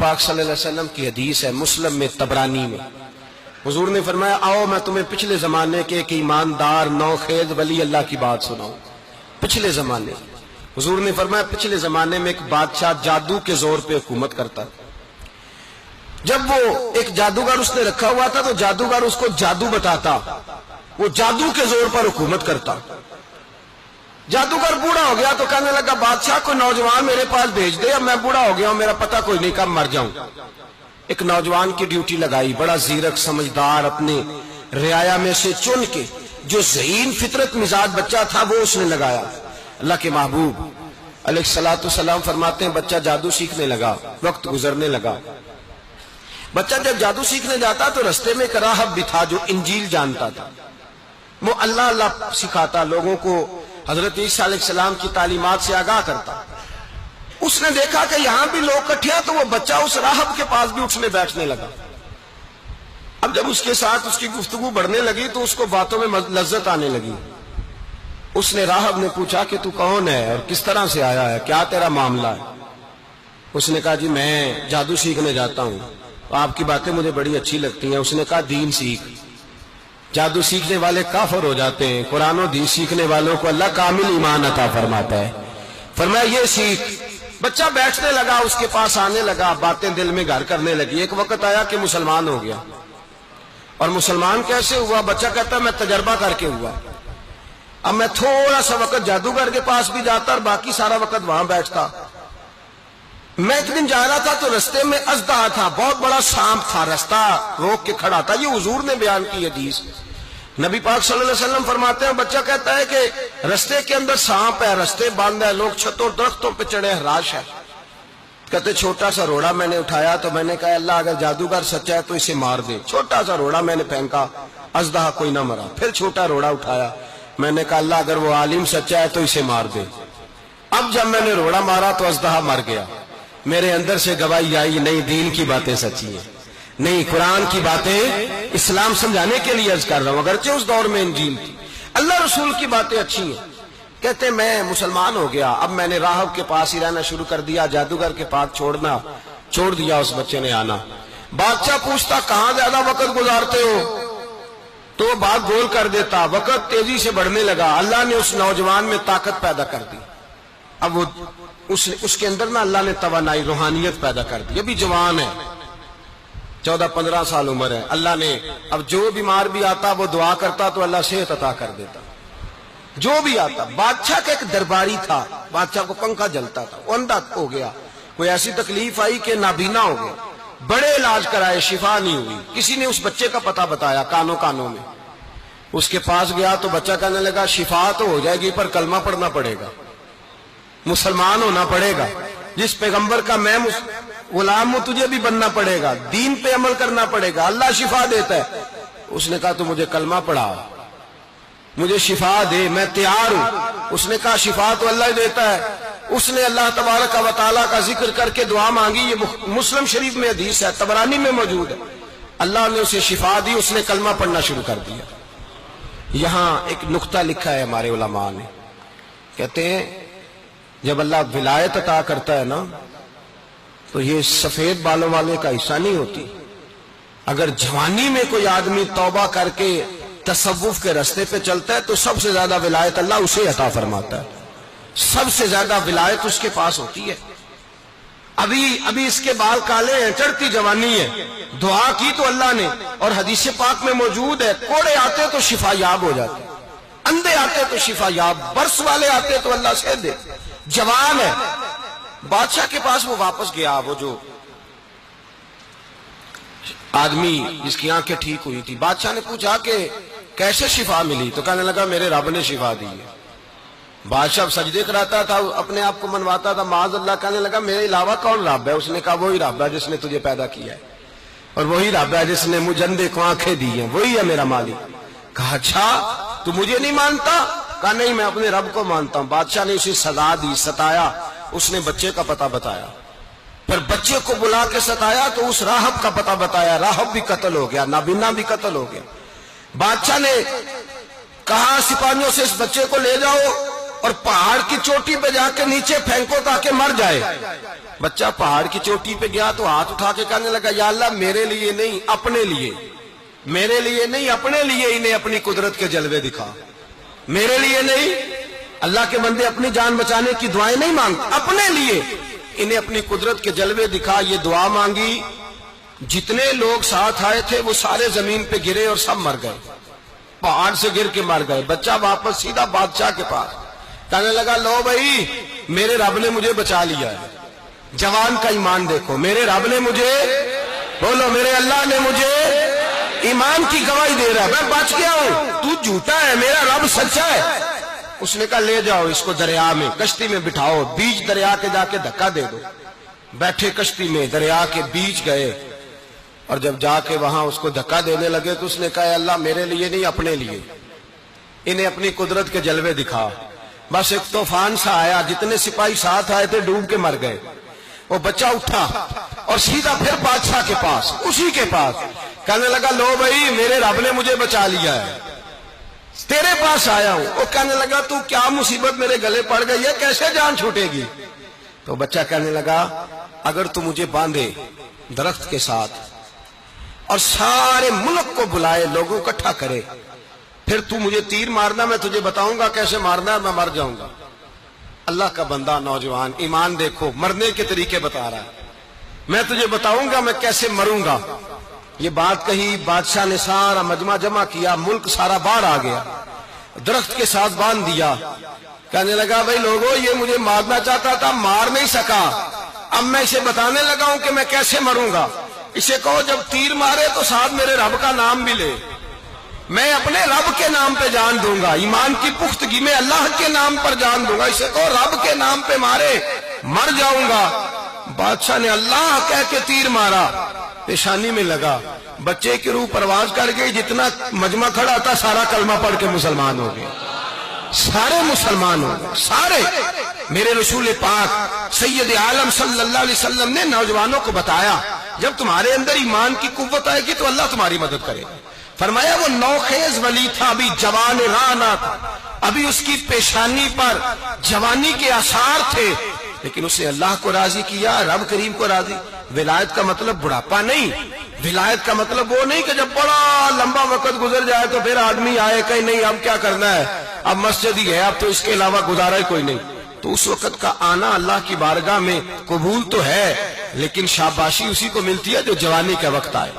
پاک صلی اللہ علیہ وسلم کی حدیث ہے مسلم میں طبرانی میں، حضور نے فرمایا آؤ میں تمہیں پچھلے زمانے کے ایک ایماندار نوخیز ولی اللہ کی بات سناؤں۔ پچھلے زمانے حضور نے فرمایا پچھلے زمانے میں ایک بادشاہ جادو کے زور پہ حکومت کرتا، جب وہ ایک جادوگر اس نے رکھا ہوا تھا تو جادوگر اس کو جادو بتاتا، وہ جادو کے زور پر حکومت کرتا۔ جادوگر بوڑھا ہو گیا تو کہنے لگا بادشاہ کو نوجوان میرے پاس بھیج دے، اب میں بوڑھا ہو گیا ہوں، میرا پتہ کوئی نہیں کب مر جاؤں۔ ایک نوجوان کی ڈیوٹی لگائی، بڑا زیرک سمجھدار، اپنے رعایا میں سے چن کے جو ذہین فطرت مزاج بچہ تھا وہ اس نے لگایا۔ اللہ کے محبوب علیہ الصلوۃ والسلام فرماتے ہیں بچہ جادو سیکھنے لگا، وقت گزرنے لگا۔ بچہ جب جادو سیکھنے جاتا تو رستے میں ایک راہب بھی تھا جو انجیل جانتا تھا، وہ اللہ اللہ سکھاتا، لوگوں کو حضرت عیسیٰ علیہ السلام کی تعلیمات سے آگاہ کرتا۔ اس نے دیکھا کہ یہاں بھی لوگ اکٹھے ہیں تو وہ بچہ اس راہب کے پاس بھی اٹھنے بیٹھنے لگا۔ اب جب اس کے ساتھ اس کی گفتگو بڑھنے لگی تو اس کو باتوں میں لذت آنے لگی۔ اس نے راہب نے پوچھا کہ تو کون ہے اور کس طرح سے آیا ہے، کیا تیرا معاملہ ہے؟ اس نے کہا جی میں جادو سیکھنے جاتا ہوں، آپ کی باتیں مجھے بڑی اچھی لگتی ہیں۔ اس نے کہا دین سیکھ، جادو سیکھنے والے کافر ہو جاتے ہیں، قرآن و دین سیکھنے والوں کو اللہ کامل ایمان عطا فرماتا ہے۔ فرمایا یہ سیکھ۔ بچہ بیٹھنے لگا، اس کے پاس آنے لگا، باتیں دل میں گھر کرنے لگی۔ ایک وقت آیا کہ مسلمان ہو گیا، اور مسلمان کیسے ہوا؟ بچہ کہتا ہے میں تجربہ کر کے ہوا۔ اب میں تھوڑا سا وقت جادوگر کے پاس بھی جاتا اور باقی سارا وقت وہاں بیٹھتا۔ میں ایک دن جا رہا تھا تو رستے میں اژدہا تھا، بہت بڑا سانپ تھا، رستہ روک کے کھڑا تھا۔ یہ حضور نے بیان کی حدیث، نبی پاک صلی اللہ علیہ وسلم فرماتے ہیں بچہ کہتا ہے کہ رستے کے اندر سانپ ہے، رستے بند ہے، لوگ چھتوں درختوں پہ چڑھے، ہراش ہے۔ کہتے چھوٹا سا روڑا میں نے اٹھایا تو میں نے کہا اللہ اگر جادوگر سچا ہے تو اسے مار دے۔ چھوٹا سا روڑا میں نے پھینکا، اژدہا کوئی نہ مرا۔ پھر چھوٹا روڑا اٹھایا، میں نے کہا اللہ اگر وہ عالم سچا ہے تو اسے مار دے۔ اب جب میں نے روڑا مارا تو اژدہا مر گیا۔ میرے اندر سے گواہی آئی نہیں دین کی باتیں سچی ہیں، نہیں قرآن کی باتیں اسلام سمجھانے کے لیے عرض کر رہا ہوں، اگرچہ اس دور میں انجیل تھی، اللہ رسول کی باتیں اچھی ہیں۔ کہتے میں مسلمان ہو گیا، اب میں نے راہب کے پاس ہی رہنا شروع کر دیا، جادوگر کے پاس چھوڑ دیا اس بچے نے آنا۔ بادشاہ پوچھتا کہاں زیادہ وقت گزارتے ہو تو وہ بات گول کر دیتا، وقت تیزی سے بڑھنے لگا۔ اللہ نے اس نوجوان میں طاقت پیدا کر دی، اب وہ اس کے اندر نا اللہ نے توانائی روحانیت پیدا کر دی، ابھی جوان ہے، 14-15 سال عمر ہے۔ اللہ نے اب جو بیمار بھی آتا وہ دعا کرتا تو اللہ صحت عطا کر دیتا، جو بھی آتا۔ بادشاہ کا ایک درباری تھا، بادشاہ کو پنکھا جلتا تھا، وہ اندھا ہو گیا، کوئی ایسی تکلیف آئی کہ نابینا ہو گیا، بڑے علاج کرائے شفا نہیں ہوئی۔ کسی نے اس بچے کا پتہ بتایا کانوں میں، اس کے پاس گیا تو بچہ کہنے لگا شفا تو ہو جائے گی پر کلمہ پڑھنا پڑے گا، مسلمان ہونا پڑے گا، جس پیغمبر کا میں غلام ہوں تجھے بھی بننا پڑے گا، دین پہ عمل کرنا پڑے گا، اللہ شفا دیتا ہے۔ اس نے کہا تو مجھے کلمہ پڑھا، مجھے شفا دے، میں تیار ہوں۔ اس نے کہا شفا تو اللہ ہی دیتا ہے۔ اس نے اللہ تبارک و تعالیٰ کا ذکر کر کے دعا مانگی، یہ مسلم شریف میں حدیث ہے، طبرانی میں موجود ہے۔ اللہ نے اسے شفا دی، اس نے کلمہ پڑھنا شروع کر دیا۔ یہاں ایک نقطہ لکھا ہے ہمارے علماء نے، کہتے ہیں جب اللہ ولایت عطا کرتا ہے نا تو یہ سفید بالوں والے کا حصہ نہیں ہوتی۔ اگر جوانی میں کوئی آدمی توبہ کر کے تصوف کے رستے پہ چلتا ہے تو سب سے زیادہ ولایت اللہ اسے عطا فرماتا ہے، سب سے زیادہ ولایت اس کے پاس ہوتی ہے۔ ابھی اس کے بال کالے ہیں، چڑھتی جوانی ہے، دعا کی تو اللہ نے، اور حدیث پاک میں موجود ہے کوڑے آتے تو شفا یاب ہو جاتے، اندھے آتے تو شفا یاب، برس والے آتے تو اللہ سے دے، جوان ہے۔ بادشاہ کے پاس وہ واپس گیا، وہ جو آدمی جس کی آنکھیں ٹھیک ہوئی تھی۔ بادشاہ نے پوچھا کہ کیسے شفا ملی؟ تو کہنے لگا میرے رب نے شفا دی ہے۔ بادشاہ سجدے کراتا تھا، اپنے آپ کو منواتا تھا، معاذ اللہ، کہنے لگا میرے علاوہ کون رب ہے؟ اس نے کہا وہی رب ہے جس نے تجھے پیدا کیا ہے، اور وہی رب ہے جس نے مجھے اندھے کو آنکھیں دی ہیں، وہی ہے میرا مالک۔ کہا اچھا تو مجھے نہیں مانتا؟ کہا نہیں میں اپنے رب کو مانتا ہوں۔ بادشاہ نے اسے سزا دی، ستایا، اس نے بچے کا پتہ بتایا، پھر بچے کو بلا کے ستایا تو اس راہب کا پتہ بتایا، راہب بھی قتل ہو گیا، نابینا بھی قتل ہو گیا۔ بادشاہ نے کہا سپاہیوں سے اس بچے کو لے جاؤ، اور پہاڑ کی چوٹی پہ جا کے نیچے پھینکو تاکہ مر جائے. بچہ پہاڑ کی چوٹی پہ گیا تو ہاتھ اٹھا کے کہنے لگا یا اللہ میرے لیے نہیں اپنے لیے، میرے لیے نہیں اپنے لیے انہیں اپنی قدرت کے جلوے دکھا. میرے لیے نہیں، اللہ کے بندے اپنی جان بچانے کی دعائیں نہیں مانگتے، اپنے لیے انہیں اپنی قدرت کے جلوے دکھا. یہ دعا مانگی، جتنے لوگ ساتھ آئے تھے وہ سارے زمین پہ گرے اور سب مر گئے، پہاڑ سے گر کے مر گئے. بچہ واپس سیدھا بادشاہ کے پاس کہنے لگا لو بھائی میرے رب نے مجھے بچا لیا ہے. جوان کا ایمان دیکھو، میرے رب نے مجھے، بولو میرے اللہ نے مجھے ایمان کی گواہی دے رہا ہے، میں بچ گیا ہوں، تو جھوٹا ہے میرا رب سچا ہے. اس نے کہا لے جاؤ اس کو دریا میں، کشتی میں بٹھاؤ، بیچ دریا کے جا کے دھکا دے دو. بیٹھے کشتی میں، دریا کے بیچ گئے، اور جب جا کے وہاں اس کو دھکا دینے لگے تو اس نے کہا اللہ میرے لیے نہیں اپنے لیے انہیں اپنی قدرت کے جلوے دکھا. بس ایک طوفان سا آیا، جتنے سپاہی ساتھ آئے تھے ڈوب کے مر گئے. وہ بچہ اٹھا اور سیدھا پھر بادشاہ کے پاس، اسی کے پاس کہنے لگا لو بھائی میرے رب نے مجھے بچا لیا ہے، تیرے پاس آیا ہوں. وہ کہنے لگا تو کیا مصیبت میرے گلے پڑ گئی ہے، کیسے جان چھوٹے گی؟ تو بچہ کہنے لگا اگر تو مجھے باندھے درخت کے ساتھ اور سارے ملک کو بلائے، لوگوں کو اکٹھا کرے، پھر تو مجھے تیر مارنا، میں تجھے بتاؤں گا کیسے مارنا ہے، میں مر جاؤں گا. اللہ کا بندہ نوجوان ایمان دیکھو، مرنے کے طریقے بتا رہا ہے، میں تجھے بتاؤں گا میں کیسے مروں گا. یہ بات کہی، بادشاہ نے سارا مجمع جمع کیا، ملک سارا باہر آ گیا، درخت کے ساتھ باندھ دیا. کہنے لگا بھائی لوگوں یہ مجھے مارنا چاہتا تھا، مار نہیں سکا، اب میں اسے بتانے لگا ہوں کہ میں کیسے مروں گا. اسے کہو جب تیر مارے تو ساتھ میرے رب کا نام بھی لے، میں اپنے رب کے نام پہ جان دوں گا، ایمان کی پختگی میں اللہ کے نام پر جان دوں گا. اسے کہو رب کے نام پہ مارے، مر جاؤں گا. بادشاہ نے اللہ کہہ کے تیر مارا، پیشانی میں لگا، بچے کی روح پرواز کر گئی، جتنا مجمع کھڑا تھا سارا کلمہ پڑھ کے مسلمان ہو گئے، سارے مسلمان ہو گئے سارے. میرے رسول پاک سید عالم صلی اللہ علیہ وسلم نے نوجوانوں کو بتایا جب تمہارے اندر ایمان کی قوت آئے گی تو اللہ تمہاری مدد کرے. فرمایا وہ نوخیز ولی تھا، ابھی جوان رانا تھا، ابھی اس کی پیشانی پر جوانی کے آثار تھے، لیکن اس نے اللہ کو راضی کیا، رب کریم کو راضی. ولایت کا مطلب بڑھاپا نہیں، ولایت کا مطلب وہ نہیں کہ جب بڑا لمبا وقت گزر جائے تو پھر آدمی آئے کہ نہیں اب کیا کرنا ہے، اب مسجد ہی ہے، اب تو اس کے علاوہ گزارا ہی کوئی نہیں. تو اس وقت کا آنا اللہ کی بارگاہ میں قبول تو ہے، لیکن شاباشی اسی کو ملتی ہے جو جوانی کا وقت آئے.